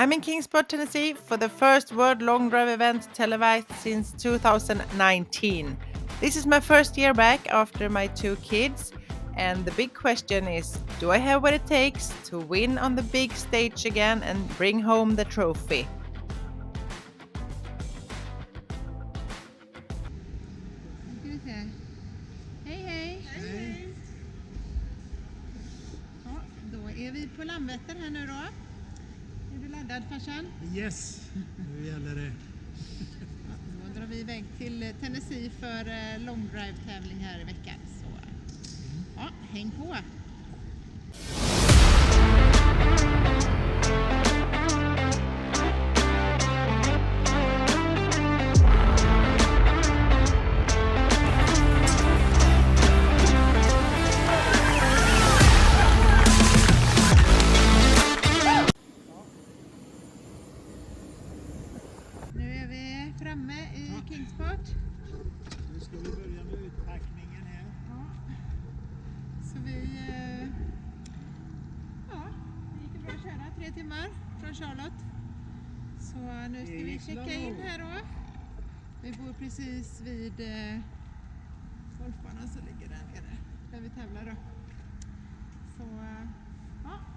I'm in Kingsport, Tennessee for the first World Long Drive event televised since 2019. This is my first year back after my 2 kids, and the big question is, do I have what it takes to win on the big stage again and bring home the trophy? Hej hej! Hej! Ja, då är vi på Landvetter här nu då. Är du laddad farsan? Yes, nu gäller det. Ja, då drar vi iväg till Tennessee för long drive tävling här i veckan. Så ja, häng på! Framme i Kingsport. Nu ska vi börja med utpackningen här. Ja. Så det gick bra att köra 3 timmar från Charlotte. Så nu ska vi checka in här då. Vi bor precis vid golfbanan som ligger där nere där vi tävlar då. Så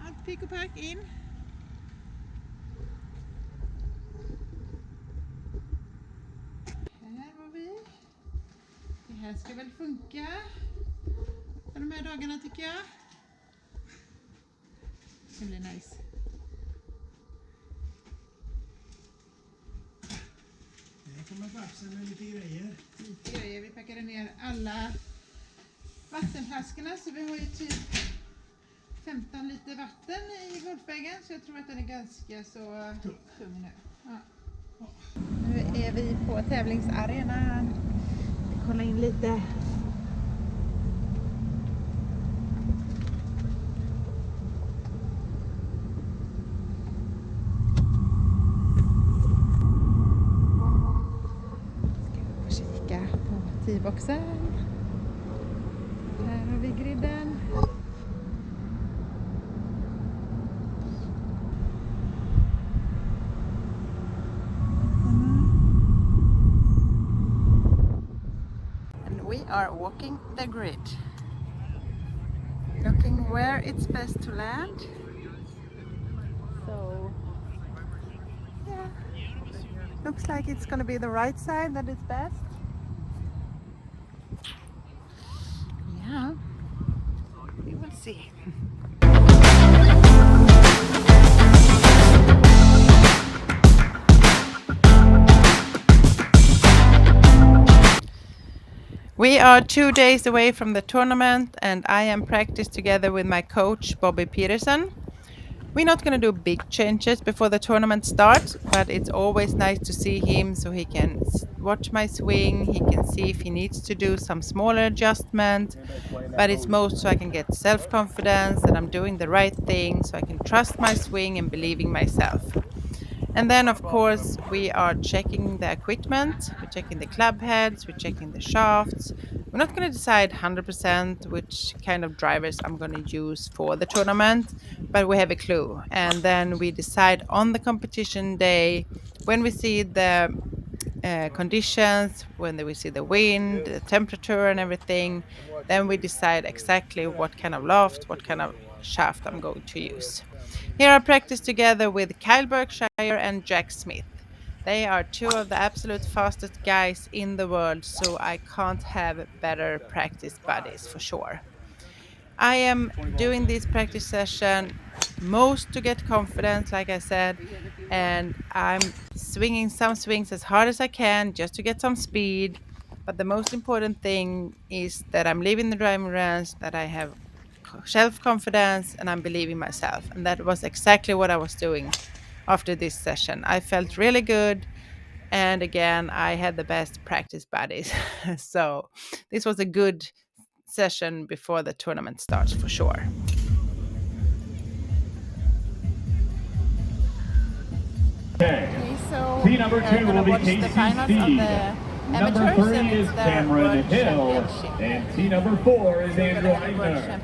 allt pick och pack in. Det här ska väl funka för de här dagarna tycker jag. Det blir nice. Här kommer baxen med lite grejer. Vi packade ner alla vattenflaskorna så vi har ju typ 15 liter vatten i golfbagen så jag tror att den är ganska så tung nu. Ja. Nu är vi på tävlingsarenan. Kolla in lite. Ska vi kika på teeboxen. Här har vi griden. We are walking the grid, looking where it's best to land. So, yeah, looks like it's going to be the right side that is best. Yeah, we will see. We are 2 days away from the tournament and I am practiced together with my coach Bobby Peterson. We're not going to do big changes before the tournament starts, but it's always nice to see him so he can watch my swing, he can see if he needs to do some smaller adjustment, but it's most so I can get self-confidence that I'm doing the right thing so I can trust my swing and believe in myself. And then, of course, we are checking the equipment, we're checking the club heads, we're checking the shafts. We're not going to decide 100% which kind of drivers I'm going to use for the tournament, but we have a clue. And then we decide on the competition day, when we see the conditions, when we see the wind, the temperature and everything, then we decide exactly what kind of loft, what kind of shaft I'm going to use. Here I practice together with Kyle Berkshire and Jack Smith. They are 2 of the absolute fastest guys in the world, so I can't have better practice buddies for sure. I am doing this practice session most to get confidence, like I said, and I'm swinging some swings as hard as I can just to get some speed. But the most important thing is that I'm leaving the driving range, that I have self-confidence and I'm believing myself. And that was exactly what I was doing after this session. I felt really good. And again, I had the best practice buddies. So this was a good session before the tournament starts for sure. Okay, so T number 2 will be Casey Speed. Number 3 is Cameron Hill. And T number 4 is Andrew Eisner.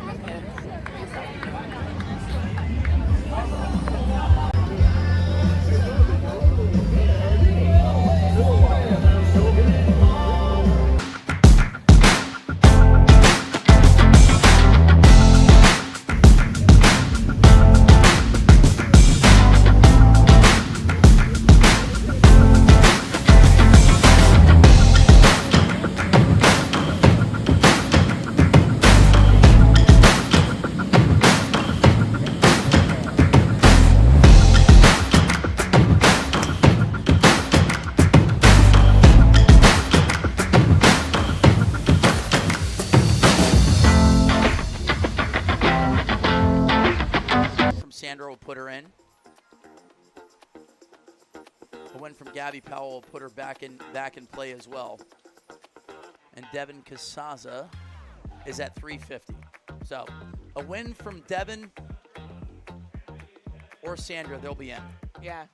Sandra will put her in. A win from Gabby Powell will put her back in play as well. And Devin Casaza is at 350. So a win from Devin or Sandra, they'll be in. Yeah.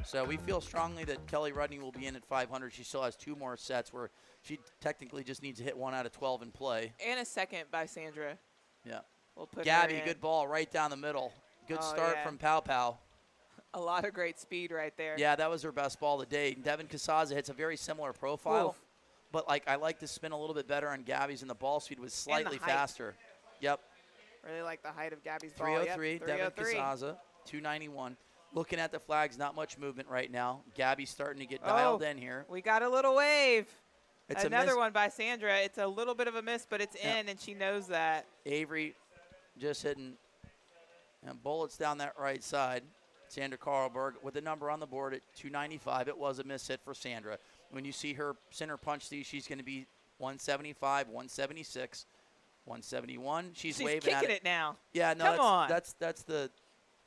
So we feel strongly that Kelly Rudney will be in at 500. She still has 2 more sets where she technically just needs to hit 1 out of 12 in play. And a second by Sandra. Yeah. We'll put Gabby, her in. good ball right down the middle. Good start from Pow Pow. A lot of great speed right there. Yeah, that was her best ball of the day. Devin Casaza hits a very similar profile. Oof. But I like the spin a little bit better on Gabby's, and the ball speed was slightly faster. Yep. Really like the height of Gabby's ball. 303, Yep, Devin 303. Casaza, 291. Looking at the flags, not much movement right now. Gabby's starting to get dialed in here. We got a little wave. It's another one by Sandra. It's a little bit of a miss, but it's in, and she knows that. Avery just hitting bullets down that right side. Sandra Karlberg with the number on the board at 295. It was a miss hit for Sandra. When you see her center punch these, she's going to be 175, 176, 171. She's waving kicking at it now. Yeah, no, Come on. That's the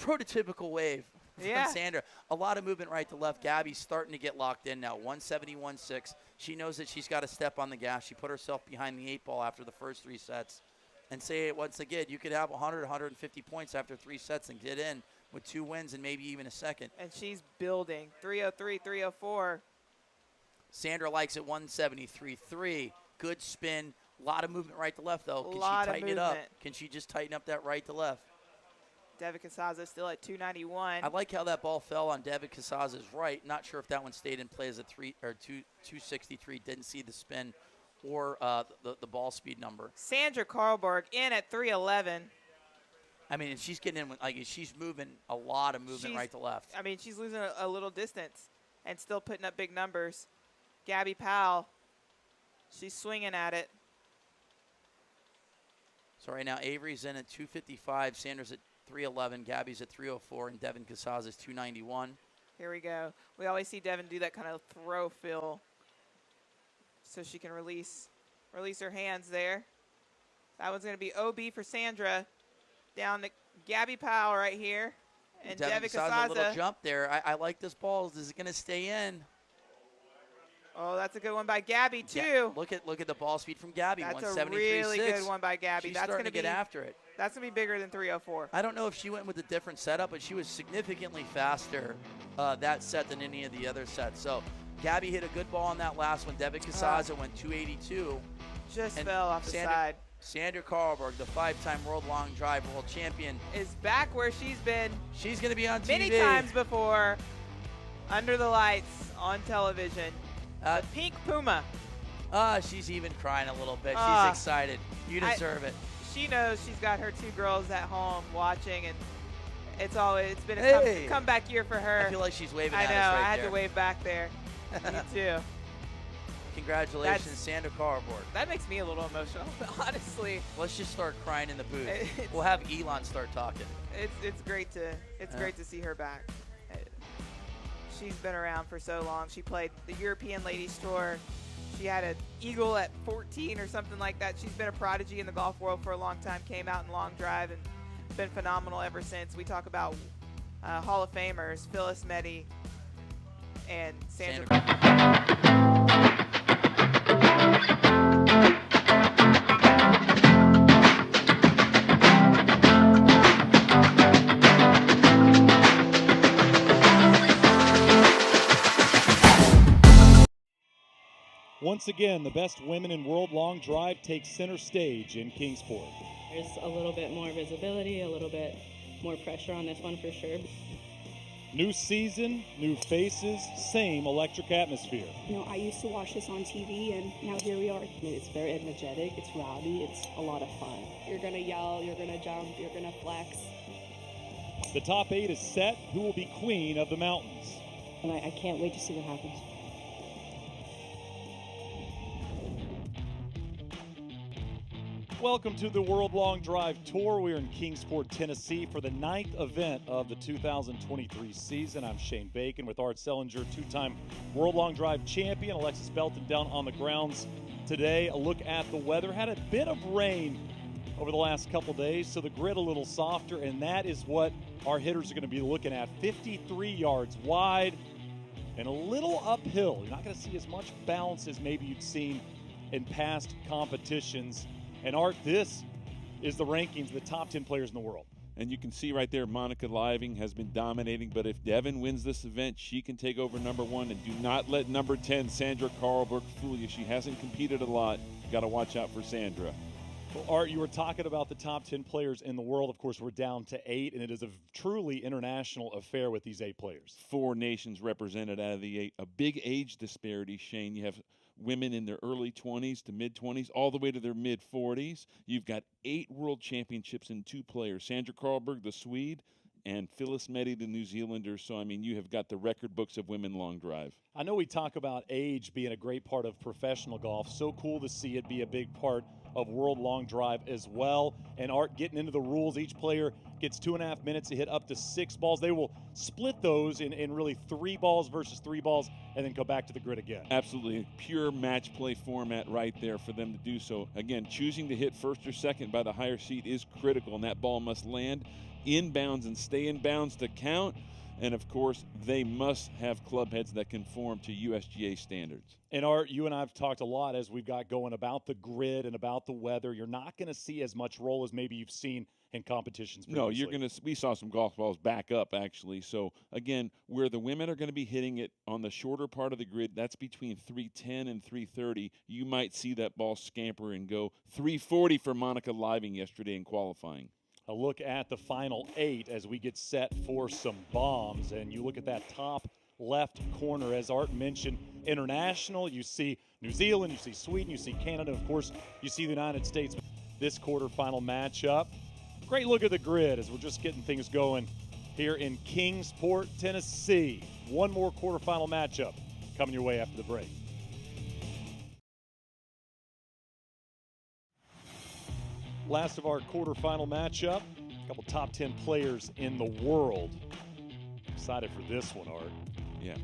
prototypical wave from Sandra. A lot of movement right to left. Gabby's starting to get locked in now. 171.6. She knows that she's got to step on the gas. She put herself behind the 8 ball after the first 3 sets. And say it once again, you could have 100, 150 points after 3 sets and get in with 2 wins and maybe even a second. And she's building. 303, 304. Sandra likes it 173.3. Good spin. A lot of movement right to left, though. Can she tighten it up? Can she just tighten up that right to left? Devin Casaza still at 291. I like how that ball fell on Devin Casaza's right. Not sure if that one stayed in play as a 263. Didn't see the spin or the ball speed number. Sandra Karlberg in at 311. I mean, she's getting in with, she's moving a lot of movement right to left. I mean, she's losing a little distance and still putting up big numbers. Gabby Powell, she's swinging at it. So right now, Avery's in at 255, Sandra's at 311, Gabby's at 304, and Devin Casaza's 291. Here we go. We always see Devin do that kind of throw fill so she can release her hands there. That one's going to be OB for Sandra. Down to Gabby Powell right here. And Devin Casaza. A little jump there. I like this ball. Is it going to stay in? Oh, that's a good one by Gabby, too. Look at the ball speed from Gabby. That's a really good one by Gabby. She's starting to get after it. That's going to be bigger than 304. I don't know if she went with a different setup, but she was significantly faster that set than any of the other sets. So Gabby hit a good ball on that last one. Devin Casaza went 282. Just fell off the side. Sandra Karlberg, the 5-time World Long Drive World Champion, is back where she's been. She's going to be on TV. Many times before, under the lights, on television. The Pink Puma. She's even crying a little bit. She's excited. You deserve it. She knows she's got her 2 girls at home watching, and it's been a comeback year for her. I feel like she's waving at us I know. right I had there. to wave back there. Me too. Congratulations, Sandra Karlberg. That makes me a little emotional, but honestly. Let's just start crying in the booth. We'll have Elon start talking. It's great to see her back. She's been around for so long. She played the European Ladies Tour. She had an eagle at 14 or something like that. She's been a prodigy in the golf world for a long time. Came out in long drive and been phenomenal ever since. We talk about Hall of Famers, Phyllis Meddy and Sandra. Once again, the best women in World Long Drive take center stage in Kingsport. There's a little bit more visibility, a little bit more pressure on this one for sure. New season, new faces, same electric atmosphere. You know, I used to watch this on TV, and now here we are. I mean, it's very energetic, it's rowdy, it's a lot of fun. You're gonna yell, you're gonna jump, you're gonna flex. The top 8 is set. Who will be queen of the mountains? And I can't wait to see what happens. Welcome to the World Long Drive Tour. We're in Kingsport, Tennessee for the 9th event of the 2023 season. I'm Shane Bacon with Art Sellinger, 2-time World Long Drive champion. Alexis Belton down on the grounds today. A look at the weather. Had a bit of rain over the last couple days, so the grid a little softer, and that is what our hitters are going to be looking at. 53 yards wide and a little uphill. You're not going to see as much bounce as maybe you've seen in past competitions. And Art, this is the rankings of the top 10 players in the world. And you can see right there, Monica Living has been dominating, but if Devin wins this event, she can take over number 1. And do not let number 10, Sandra Carlberg, fool you. She hasn't competed a lot. Got to watch out for Sandra. Well, Art, you were talking about the top 10 players in the world. Of course, we're down to 8, and it is a truly international affair with these 8 players. 4 nations represented out of the 8. A big age disparity, Shane. You have women in their early 20s to mid-20s, all the way to their mid-40s. You've got 8 world championships in 2 players. Sandra Carlberg, the Swede, and Phyllis Meddy, the New Zealander. So, I mean, you have got the record books of women long drive. I know we talk about age being a great part of professional golf. So cool to see it be a big part of World Long Drive as well. And Art, getting into the rules, each player gets 2.5 minutes to hit up to 6 balls. They will split those in really 3 balls versus 3 balls and then go back to the grid again. Absolutely. Pure match play format right there for them to do so. Again, choosing to hit first or second by the higher seed is critical, and that ball must land in bounds and stay in bounds to count. And, of course, they must have club heads that conform to USGA standards. And, Art, you and I have talked a lot as we've got going about the grid and about the weather. You're not going to see as much roll as maybe you've seen in competitions previously. No, you're going to – we saw some golf balls back up, actually. So, again, where the women are going to be hitting it on the shorter part of the grid, that's between 310 and 330. You might see that ball scamper and go 340 for Monica Living yesterday in qualifying. A look at the final 8 as we get set for some bombs. And you look at that top left corner, as Art mentioned, international. You see New Zealand, you see Sweden, you see Canada, of course, you see the United States. This quarterfinal matchup. Great look at the grid as we're just getting things going here in Kingsport, Tennessee. One more quarterfinal matchup coming your way after the break. Last of our quarterfinal matchup, a couple top 10 players in the world. Excited for this one, Art. Yeah.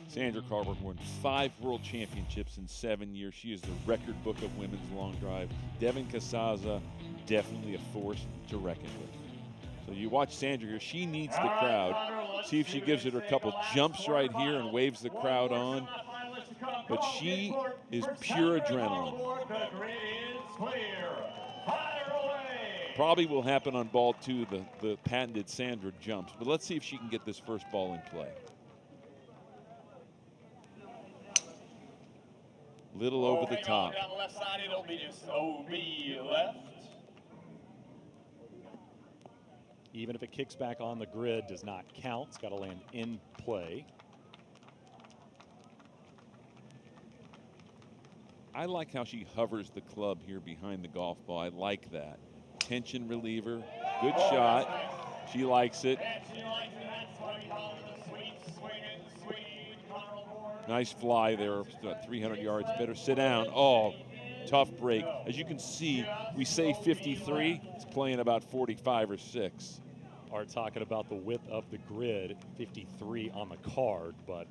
Sandra Carlberg won 5 world championships in 7 years. She is the record book of women's long drive. Devin Casaza, definitely a force to reckon with. So you watch Sandra here. She needs the crowd. See if she gives it her couple jumps right here and waves the crowd on. But she is pure adrenaline. Probably will happen on ball 2, the patented Sandra jumps. But let's see if she can get this first ball in play. Little over the top. Down the left side, it'll be just OB left. Even if it kicks back on the grid, does not count. It's got to land in play. I like how she hovers the club here behind the golf ball. I like that. Tension reliever. Good shot. She likes it. Nice fly there, 300 yards. Better sit down. Oh, tough break. As you can see, we say 53. It's playing about 45 or 6. Are talking about the width of the grid, 53 on the card, but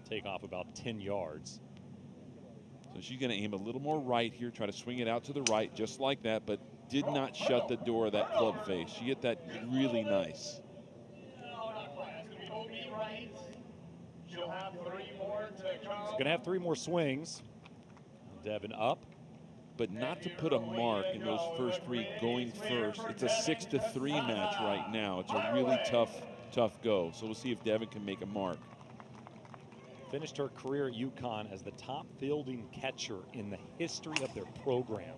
take off about 10 yards. So she's going to aim a little more right here, try to swing it out to the right, just like that, but did not shut the door of that club face. She hit that really nice. She'll have 3 more to come. She's going to have 3 more swings. Devin up. But not to put a mark in those first 3 going first. It's a 6-3 match right now. It's a really tough go. So we'll see if Devin can make a mark. Finished her career at UConn as the top fielding catcher in the history of their program.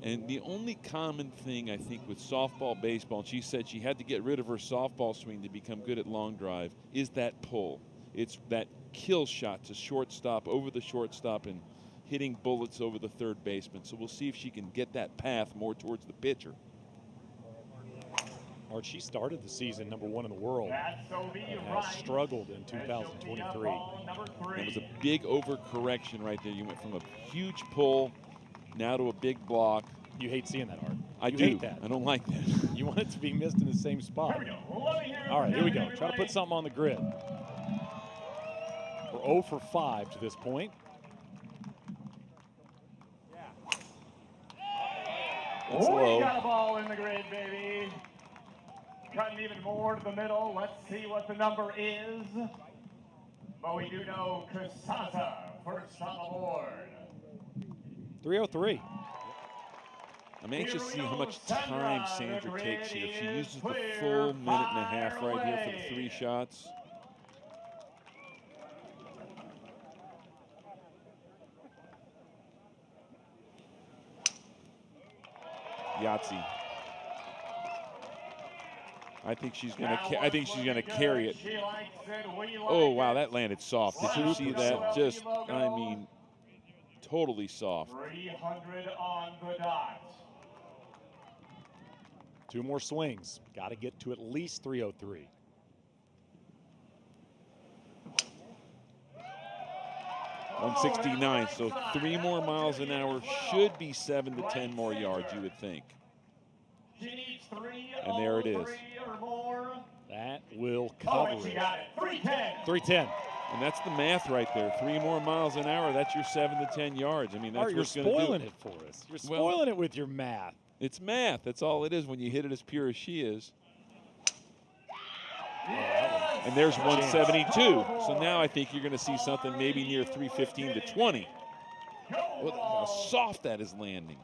And the only common thing, I think, with softball, baseball, and she said she had to get rid of her softball swing to become good at long drive, is that pull. It's that kill shot to shortstop, over the shortstop, and hitting bullets over the third baseman. So we'll see if she can get that path more towards the pitcher. Art, she started the season #1 in the world and has struggled in 2023. It was a big overcorrection right there. You went from a huge pull now to a big block. You hate seeing that, Art. I do. Hate that. I don't like that. You want it to be missed in the same spot. All right, here we go. Try to put something on the grid. We're 0 for 5 to this point. It's We low. got a ball in the grid, baby. Cutting even more to the middle. Let's see what the number is. But we do know Casasa first on the board. 303. I'm anxious to see how much time Sandra takes here. If she uses the full minute and a half right here for the 3 shots. Yahtzee. I think she's gonna carry it. Oh wow, that landed soft. Did you see that? Just, I mean, totally soft. 300 on the dot. 2 more swings. Got to get to at least 303. .169, so 3 more miles an hour should be 7 to 10 more yards, you would think. And there it is. That will cover it. 310. 310. And that's the math right there. 3 more miles an hour, that's your 7 to 10 yards. I mean, that's You're what's going to do. spoiling it for us. You're spoiling it with your math. It's math. That's all it is when you hit it as pure as she is. And there's 172. So now I think you're going to see something maybe near 315 to 20. Look how soft that is landing.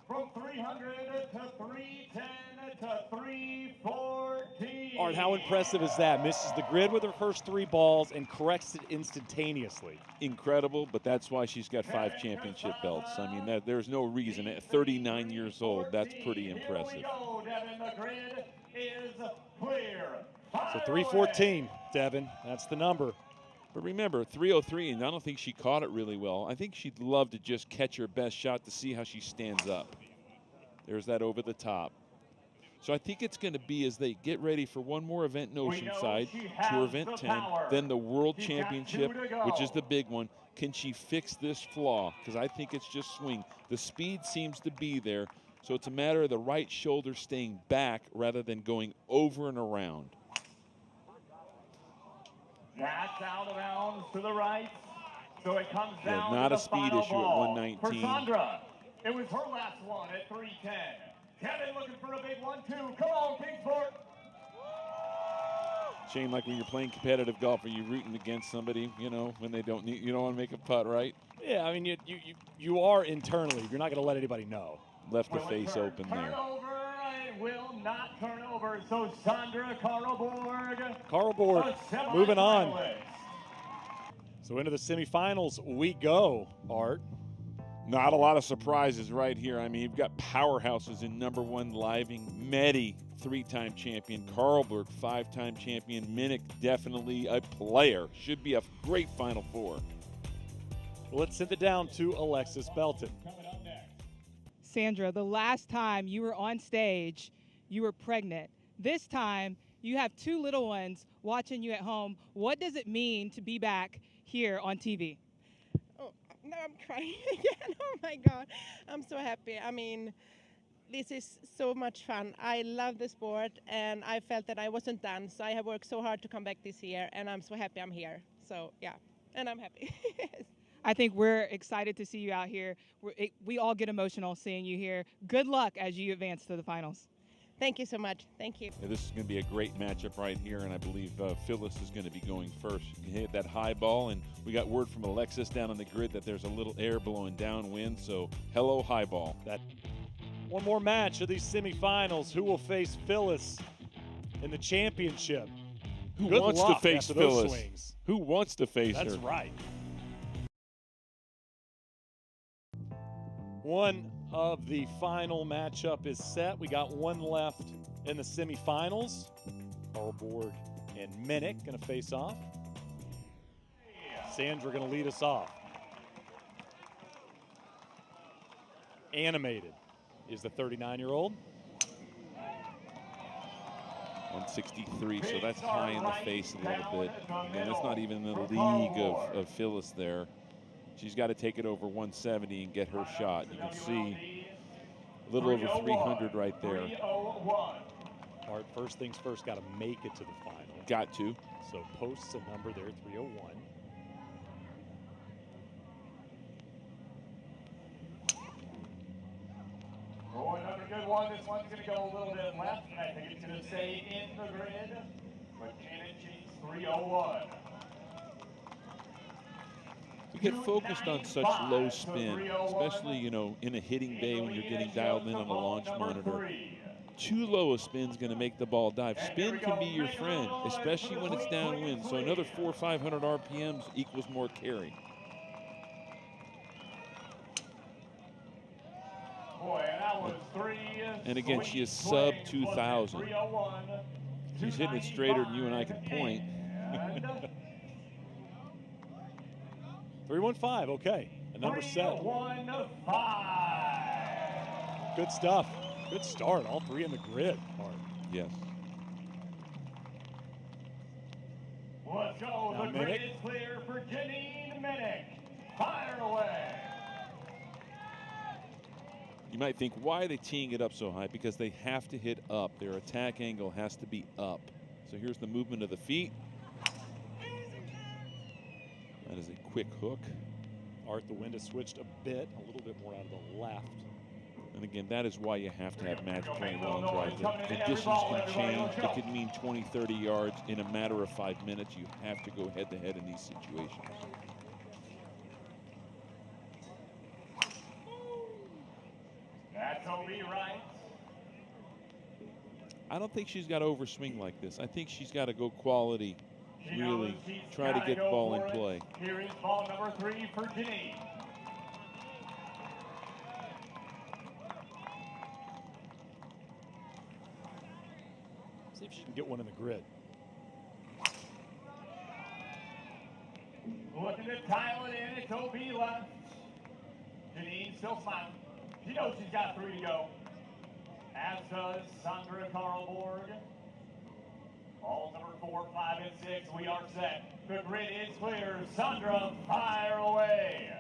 From 300 to 310 to 314. Art, how impressive is that? Misses the grid with her first 3 balls and corrects it instantaneously. Incredible, but that's why she's got 5 championship belts. I mean, there's no reason. At 39 years old, that's pretty impressive. The grid is clear. So 314, Devin. That's the number. But remember, 303, and I don't think she caught it really well. I think she'd love to just catch her best shot to see how she stands up. There's that over the top. So I think it's going to be as they get ready for one more event in Oceanside, Tour Event 10, then the World Championship, which is the big one. Can she fix this flaw? Because I think it's just swing. The speed seems to be there, so it's a matter of the right shoulder staying back rather than going over and around. That's out of bounds to the right. So it comes down not to a the speed final issue at ball. 119. For Sandra, it was her last one at 310. Kevin looking for a big one, too. Come on, Kingsport. Shane, like when you're playing competitive golf, are you rooting against somebody, you know, when they don't need, you don't want to make a putt, right? Yeah, I mean, you are internally. You're not going to let anybody know. Left the face open there. Turnover, it will not turn over. So Sandra Karlborg. Karlborg moving on. So into the semifinals we go, Art. Not a lot of surprises right here. I mean, you've got powerhouses in #1 Living, Medi, 3-time champion, Karlborg, 5-time champion, Minnick, definitely a player. Should be a great Final Four. Well, let's send it down to Alexis Belton. Sandra, the last time you were on stage, you were pregnant. This time, you have 2 little ones watching you at home. What does it mean to be back here on TV? Oh, now I'm crying again. Oh my God. I'm so happy. I mean, this is so much fun. I love the sport and I felt that I wasn't done. So I have worked so hard to come back this year and I'm so happy I'm here. So yeah, and I'm happy. I think we're excited to see you out here. We all get emotional seeing you here. Good luck as you advance to the finals. Thank you so much. Thank you. Yeah, this is going to be a great matchup right here, and I believe Phyllis is going to be going first. You can hit that high ball, and we got word from Alexis down on the grid that there's a little air blowing downwind, so hello, high ball. One more match of these semifinals. Who will face Phyllis in the championship? Who Good wants luck to face after those Phyllis? swings. Who wants to face her? That's right. One of the final matchup is set. We got one left in the semifinals. Karlborg and Minnick going to face off. Sandra going to lead us off. Animated is the 39-year-old. 163, so that's high in the face a little bit. Again, that's not even in the league of Phyllis there. She's got to take it over 170 and get her shot. You can see a little over 300 right there. Art, first things first, got to make it to the final. Got to. So posts a number there, 301. good one. This one's going to go a little bit left, and I think it's going to stay in the grid. But Cannon Chase 301. To get focused on such low spin, especially, you know, in a hitting bay when you're getting dialed in on a launch monitor, too low a spin is going to make the ball dive. Spin can be your friend, especially when it's downwind. So another 400 or 500 RPMs equals more carry. Boy, that was And again, she is sub 2,000. She's hitting it straighter than you and I can point. 315, okay. A number set. 315. Good stuff. Good start. All three in the grid. Art. Yes. Let's go. Now The grid Minnick. is clear for Janine Minnick. Fire away. You might think, why are they teeing it up so high? Because they have to hit up. Their attack angle has to be up. So here's the movement of the feet. That is a quick hook. Art, the wind has switched a bit, a little bit more out of the left. And again, that is why you have to have match point long drive. The distance can change. It could mean 20, 30 yards in a matter of 5 minutes. You have to go head to head in these situations. That's OB right. I don't think she's got to overswing like this. I think she's got to go quality, really try to get the ball in play. Here is ball number 3 for Janine. See if she can get one in the grid. Looking to tile it in. It's OB left. Janine still smiling. She knows she's got 3 to go. As does Sandra Karlborg. Balls number 4, 5, and 6. We are set. The grid is clear. Sandra, fire away.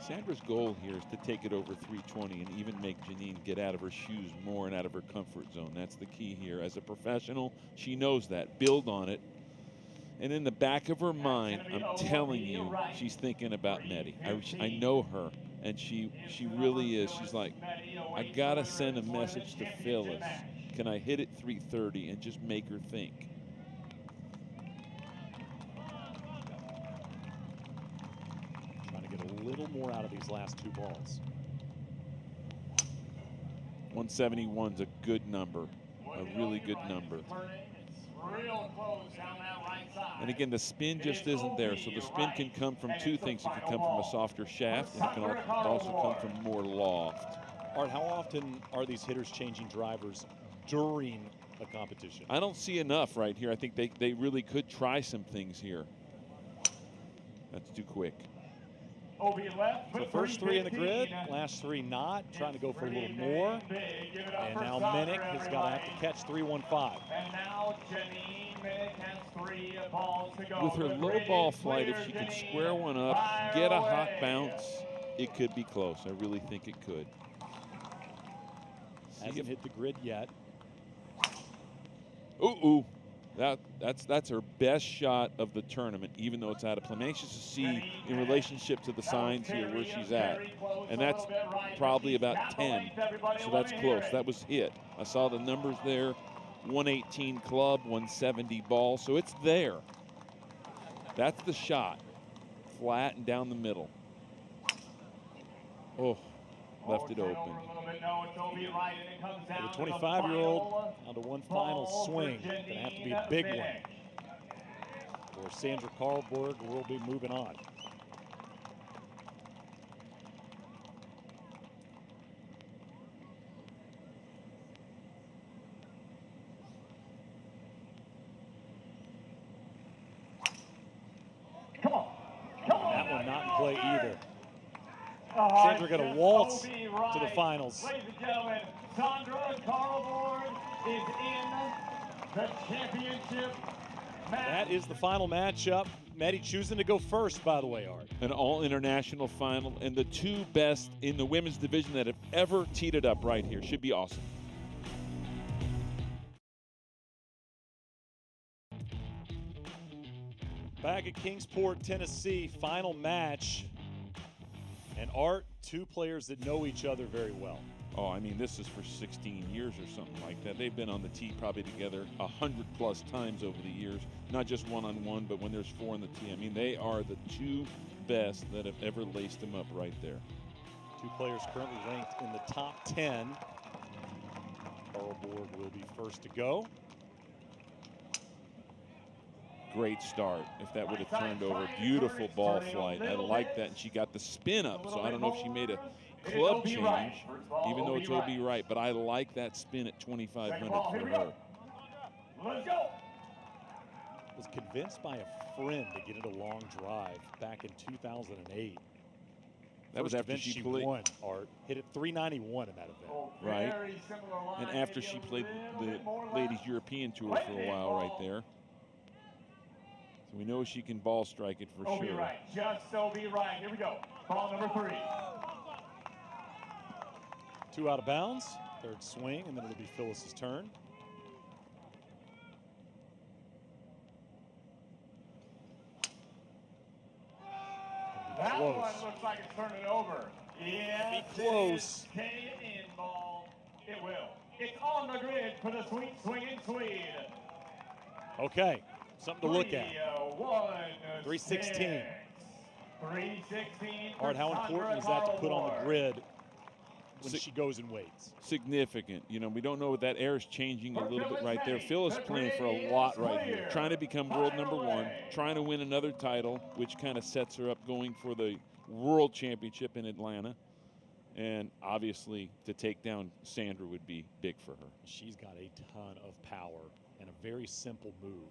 Sandra's goal here is to take it over 320 and even make Janine get out of her shoes more and out of her comfort zone. That's the key here. As a professional, she knows that. Build on it. And in the back of her mind, I'm telling you, she's thinking about Nettie. I know her, and she really is. She's like, I got to send a message to Phyllis. Can I hit it 330 and just make her think? Trying to get a little more out of these last 2 balls. 171's a good number, a really good number. Real close down that right side. And again, the spin just isn't there. So the spin can come from 2 things. It can come from a softer shaft, and it can also come from more loft. Art, how often are these hitters changing drivers during a competition? I don't see enough right here. I think they really could try some things here. That's too quick. OB left. So first 3 in the grid, last 3 not. Trying to go for a little more. And now Minnick has got to have to catch 315. And now Janine Minnick has 3 balls to go. With her low ball flight, if she can square one up, get a hot bounce, it could be close. I really think it could. Hasn't hit the grid yet. Ooh. That's her best shot of the tournament, even though it's out of play. I'm anxious to see in relationship to the signs here where she's at. And that's probably about 10. So that's close. That was hit. I saw the numbers there. 118 club, 170 ball. So it's there. That's the shot. Flat and down the middle. Oh, left it open. For the 25-year-old, on to one final swing. Going to have to be a big one. Or Sandra Karlborg will be moving on. That one not in play either. Sandra going to waltz to the finals. Ladies and gentlemen, Sandra Karlborg is in the championship match. That is the final matchup. Maddie choosing to go first, by the way, Art. An all-international final, and the 2 best in the women's division that have ever teed it up right here. Should be awesome. Back at Kingsport, Tennessee, final match. And Art, 2 players that know each other very well. Oh, I mean, this is for 16 years or something like that. They've been on the tee probably together 100+ times over the years, not just one-on-one, but when there's 4 on the tee. I mean, they are the 2 best that have ever laced them up right there. 2 players currently ranked in the top 10. Carl Borg will be first to go. Great start. If that would have turned over, beautiful ball flight. I like that. And she got the spin up, so I don't know if she made a club change, even though it's OB right, but I like that spin at 2,500 for her. Let's go. Was convinced by a friend to get it a long drive back in 2008. That was after she played. Won, Art. Hit it 391 in that event. Right. And after she played the Ladies European Tour for a while right there. So we know she can ball strike it for sure. Right. Just so be right. Here we go. Ball number 3. 2 out of bounds. Third swing, and then it'll be Phyllis's turn. That close. one looks like it's turning over. Yes, Be close. Stay in ball. It will. It's on the grid for the sweet swinging Swede. Okay, something to look at. 316. 316. Art, how important is that to put on the grid when she goes and waits? Significant. You know, we don't know what that air is changing a little bit right there. Phil is playing for a lot right here. Trying to become world #1, trying to win another title, which kind of sets her up going for the World Championship in Atlanta. And obviously, to take down Sandra would be big for her. She's got a ton of power and a very simple move.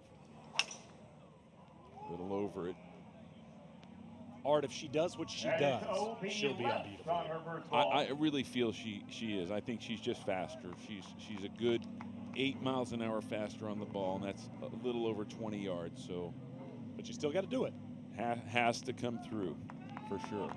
A little over it. Art, if she does what she does, she'll be unbeatable. I really feel she is. I think she's just faster. She's a good 8 miles an hour faster on the ball, and that's a little over 20 yards. So, but you still got to do it. Has to come through, for sure.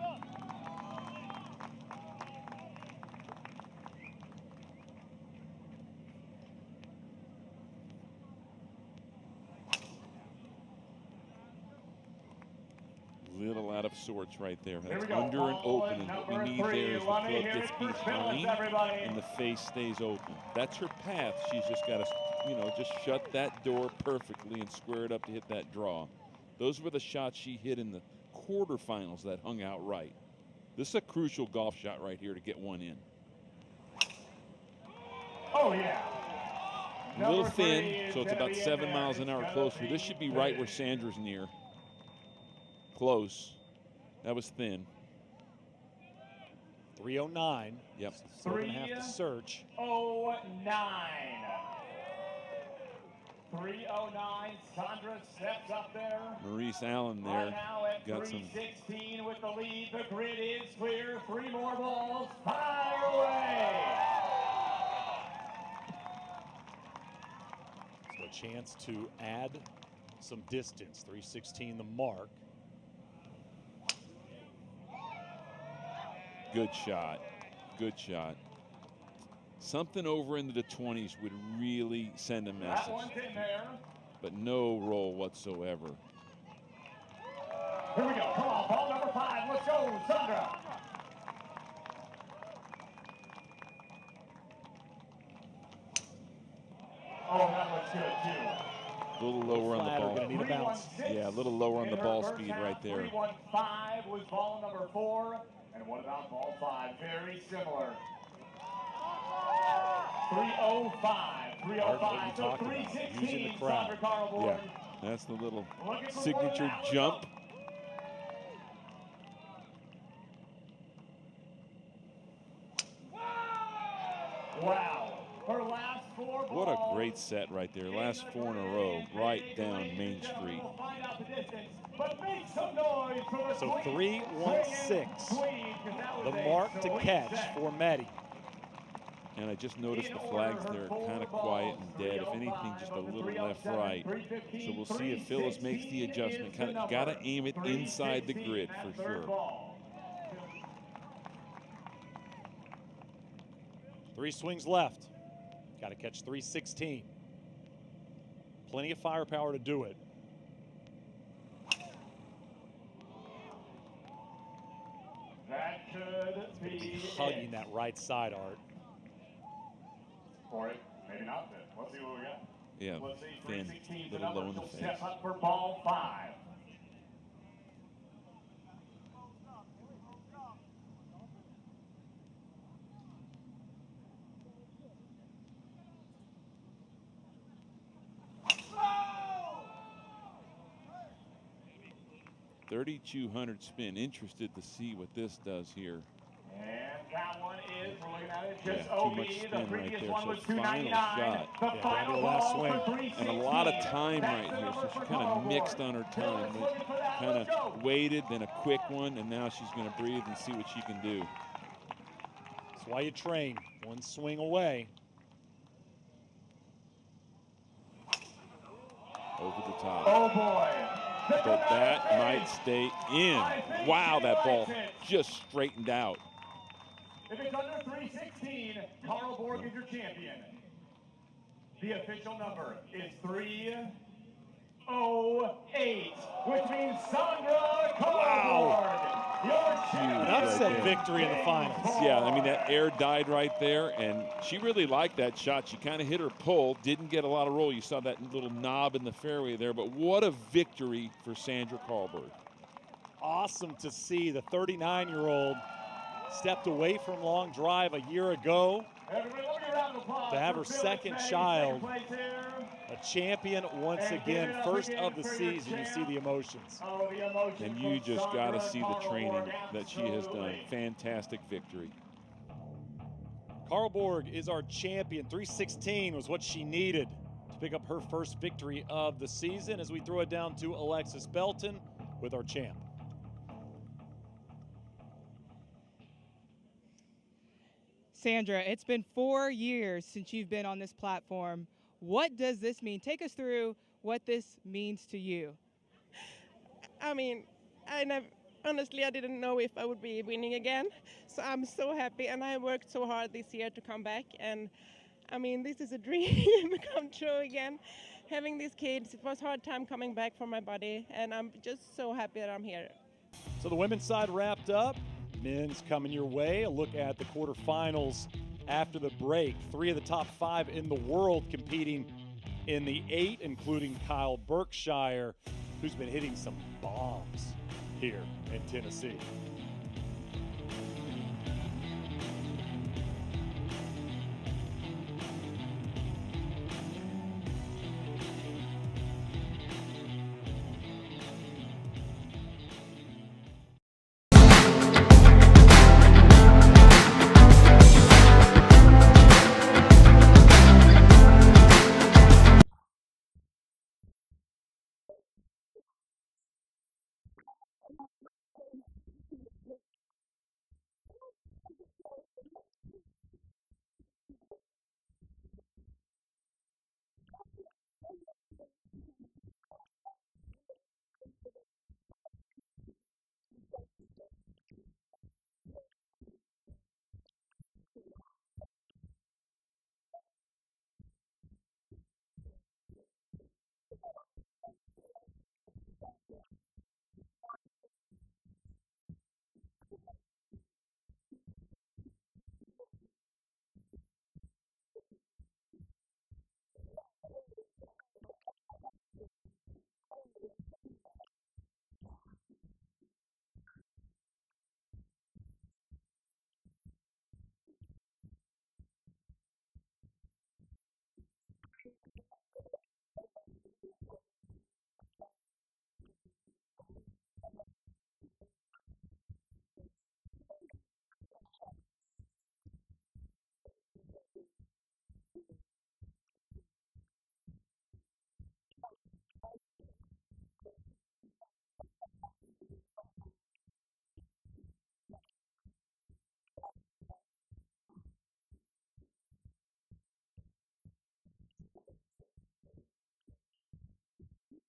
Little out of sorts right there. That's under and open, and what we need there is the club gets behind and the face stays open. That's her path. She's just got to, you know, just shut that door perfectly and square it up to hit that draw. Those were the shots she hit in the quarterfinals that hung out right. This is a crucial golf shot right here to get one in. Oh, yeah. A little thin, so it's about 7 miles an hour closer. This should be right where Sandra's near. Close. That was thin. 309. Yep. Still going to have to search. 309. 309. Sandra steps up there. Maurice Allen there. Right now at got some. 316 with the lead. The grid is clear. 3 more balls. Fire away. So a chance to add some distance. 316 the mark. Good shot. Good shot. Something over into the 20s would really send a message. That one's in there. But no roll whatsoever. Here we go. Come on, ball number 5. Let's go, Sandra. Oh, that looks good, too. A little lower on the ball. Gonna need a bounce. Yeah, a little lower on the ball speed right there. 315 was ball number 4. And what about ball 5? Very similar. 305. 305 to 316. Sandra Carlborg. Yeah, that's the little signature jump. Wow. Her last 4 balls. What a great set right there. Last 4 in a row, right down Main Street. So 316, the mark to catch for Maddie. And I just noticed the flags there are kind of quiet and dead. If anything, just a little left-right. So we'll see if Phyllis makes the adjustment. Kind of got to aim it inside the grid for sure. 3 swings left. Got to catch 316. Plenty of firepower to do it. That could be hugging that right side, Art. Or maybe not then. Let's see what we got. Yeah, Let's see, thin, 316 the little number. low in the She'll face. step up for ball 5. $3,200 spin. Interested to see what this does here. And that one is, we're looking at it, Yeah, just too OB. much The spin right previous there. one So was final 299. shot. The final last ball swing. for 316. And a lot of time That's right the here. number So for she kind of Carl mixed Borg. on her Dylan's time. But looking for that. kind Let's go. of waited, then a quick one, and now she's going to breathe and see what she can do. That's why you train. One swing away. Over the top. Oh boy. But that might stay in. Wow, that ball just straightened out. If it's under 316, Carl Borg is your champion. The official number is 308, which means Sandra Carl Borg, your champion. An upset victory in the finals. Yeah, I mean, that air died right there, and she really liked that shot. She kind of hit her pull, didn't get a lot of roll. You saw that little knob in the fairway there, but what a victory for Sandra Carlberg. Awesome to see the 39-year-old stepped away from long drive a year ago to have her second child, a champion once again, first of the season. You see the emotions. And you just got to see the training that she has done. Fantastic victory. Carl Borg is our champion. 316 was what she needed to pick up her first victory of the season, as we throw it down to Alexis Belton with our champ. Sandra, it's been 4 years since you've been on this platform. What does this mean? Take us through what this means to you. I mean, honestly, I didn't know if I would be winning again. So I'm so happy, and I worked so hard this year to come back. And I mean, this is a dream come true again. Having these kids, it was a hard time coming back from my body, and I'm just so happy that I'm here. So the women's side wrapped up. Men's coming your way. A look at the quarterfinals after the break. 3 of the top 5 in the world competing in the 8, including Kyle Berkshire, who's been hitting some bombs here in Tennessee.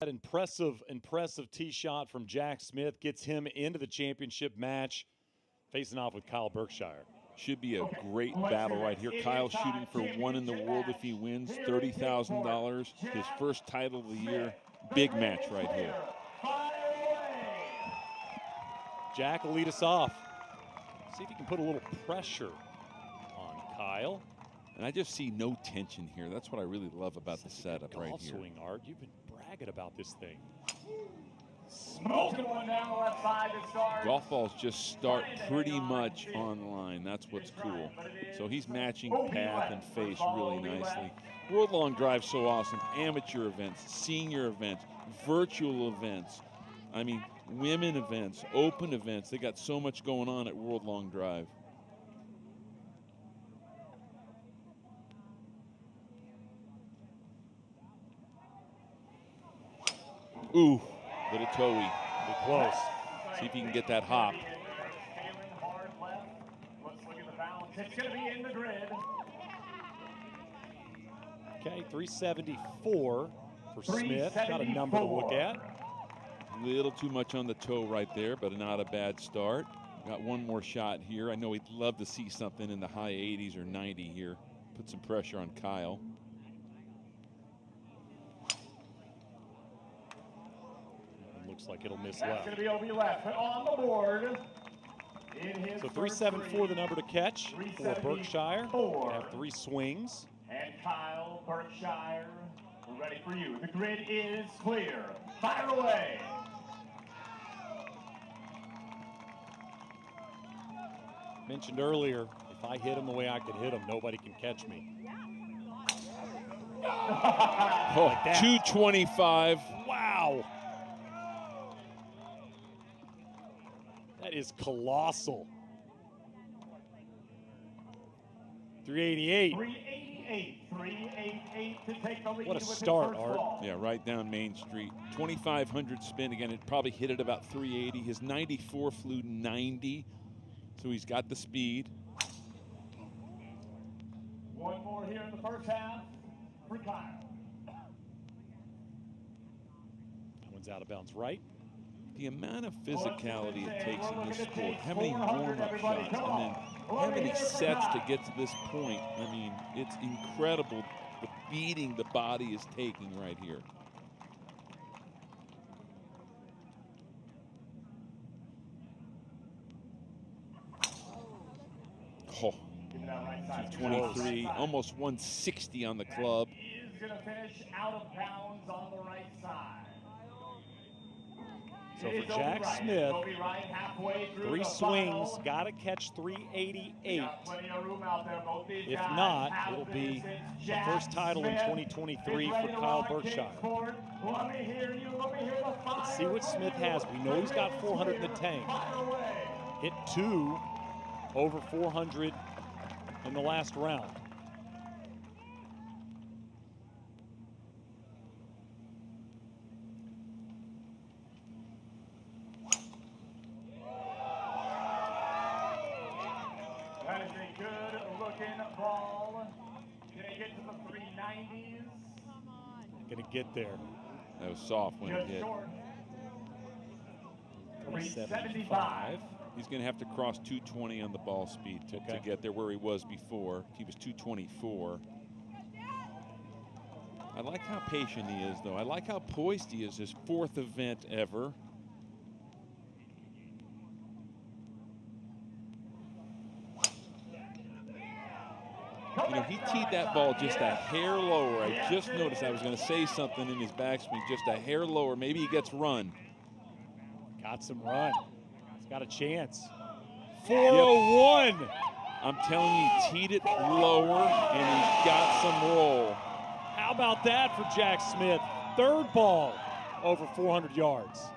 That impressive tee shot from Jack Smith gets him into the championship match, facing off with Kyle Berkshire. Should be a great battle right here. Kyle shooting for 1 in the world if he wins, $30,000, his first title of the year. Big match right here. Jack will lead us off. See if he can put a little pressure on Kyle. And I just see no tension here. That's what I really love about the setup right here. Swing, Art. You've been bragging about this thing. Smoking one down the left side to start. Golf balls just start pretty much on line. That's what's cool. So he's matching path and face really nicely. World Long Drive's so awesome. Amateur events, senior events, virtual events. I mean, women events, open events. They got so much going on at World Long Drive. Ooh, little toey. Be close. See if he can get that hop. It's going to be in the grid. Okay, 374 for Smith. Got a number to look at. Little too much on the toe right there, but not a bad start. Got one more shot here. I know he'd love to see something in the high 80s or 90 here. Put some pressure on Kyle. Looks like it'll miss That's left. going to be OB left on the board. So 374 the number to catch for Berkshire. They have 3 swings. And Kyle Berkshire, we're ready for you. The grid is clear. Fire away. Mentioned earlier, if I hit him the way I could hit him, nobody can catch me. Oh, Like that. 225. Wow. That is colossal. 388. 388 to take the lead. What a with his start, first Art. ball. Yeah, right down Main Street. 2,500 spin. Again, it probably hit at about 380. His 94 flew 90, so he's got the speed. One more here in the first half for Kyle. That one's out of bounds right. The amount of physicality it takes in this sport, how many warm-up shots, and then how many sets to get to this point. I mean, it's incredible the beating the body is taking right here. Oh, 223, almost 160 on the club. Is going to finish out of bounds on the right side. So for Jack Smith, 3 swings, got to catch 388. If not, it'll be the first title in 2023 for Kyle Berkshire. Let's see what Smith has. We know he's got 400 in the tank. Hit 2 over 400 in the last round. That is a good-looking ball. Can it get to the 390s? Gonna get there. That was soft when it Just hit. short. 375. He's going to have to cross 220 on the ball speed to get there where he was before. He was 224. I like how patient he is, though. I like how poised he is. His 4th event ever. You know, he teed that ball just a hair lower. I just noticed I was going to say something in his backswing, just a hair lower. Maybe he gets run. Got some run. He's got a chance. 401. I'm telling you, he teed it lower, and he got some roll. How about that for Jack Smith? 3rd ball over 400 yards.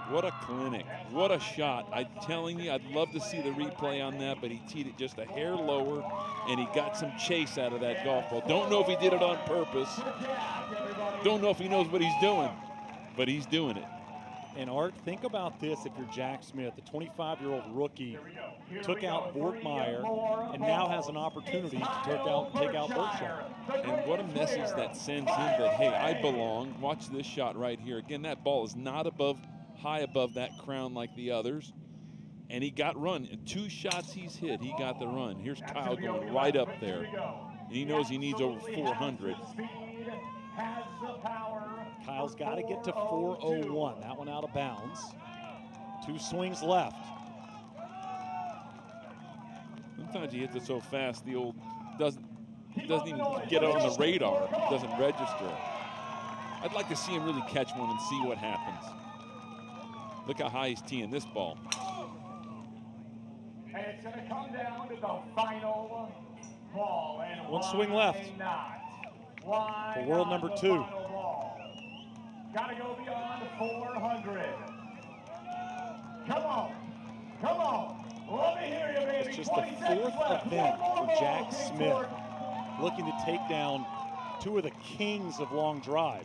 What a clinic. What a shot. I'm telling you, I'd love to see the replay on that, but he teed it just a hair lower, and he got some chase out of that golf ball. Don't know if he did it on purpose. Don't know if he knows what he's doing, but he's doing it. And Art, think about this if you're Jack Smith, the 25-year-old rookie, took out Borkmeyer and now has an opportunity to take out Berkshire. And what a message that sends him that, hey, I belong. Watch this shot right here. Again, that ball is not high above that crown like the others. And he got run. In 2 shots he's hit, he got the run. Here's Kyle going right up there. And he knows he needs over 400. Kyle's got to get to 401. That one out of bounds. 2 swings left. Sometimes he hits it so fast, the old doesn't even get on the radar, doesn't register. I'd like to see him really catch one and see what happens. Look how high he's teeing this ball. And it's going to come down to the final ball. And one swing left for world number 2. Got to go beyond 400. Come on. Come on. Let me hear you, baby. It's just the 4th event for Jack Smith, looking to take down 2 of the kings of long drive.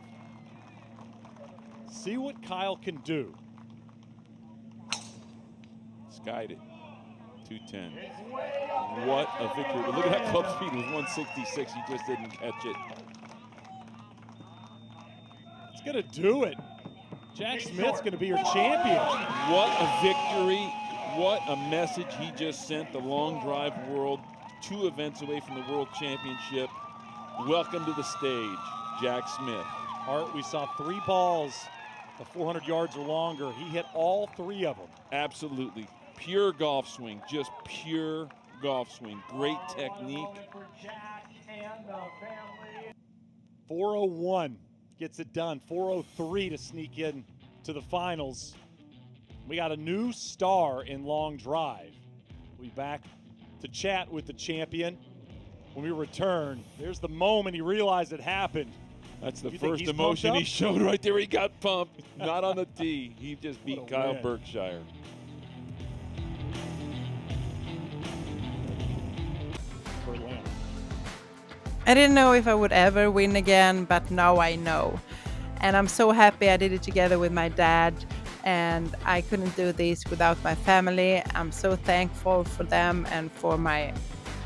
See what Kyle can do. Skied it. 210. What a victory. Look at that club speed. It was 166. He just didn't catch it. It's going to do it. Jack Smith's going to be your champion. What a victory. What a message he just sent the long drive world. 2 events away from the world championship. Welcome to the stage, Jack Smith. Art, we saw 3 balls of 400 yards or longer. He hit all 3 of them. Absolutely. Pure golf swing, just pure golf swing. Great technique. 401 gets it done. 403 to sneak in to the finals. We got a new star in long drive. We'll be back to chat with the champion when we return. There's the moment he realized it happened. That's the first emotion he showed right there. He got pumped. Not on the tee. He just beat Kyle Berkshire. I didn't know if I would ever win again, but now I know. And I'm so happy I did it together with my dad, and I couldn't do this without my family. I'm so thankful for them and for my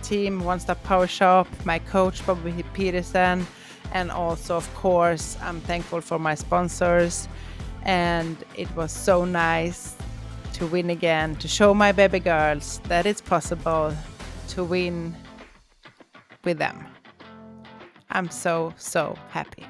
team, One Stop Power Shop, my coach, Bobby Peterson, and also, of course, I'm thankful for my sponsors. And it was so nice to win again, to show my baby girls that it's possible to win with them. I'm so happy.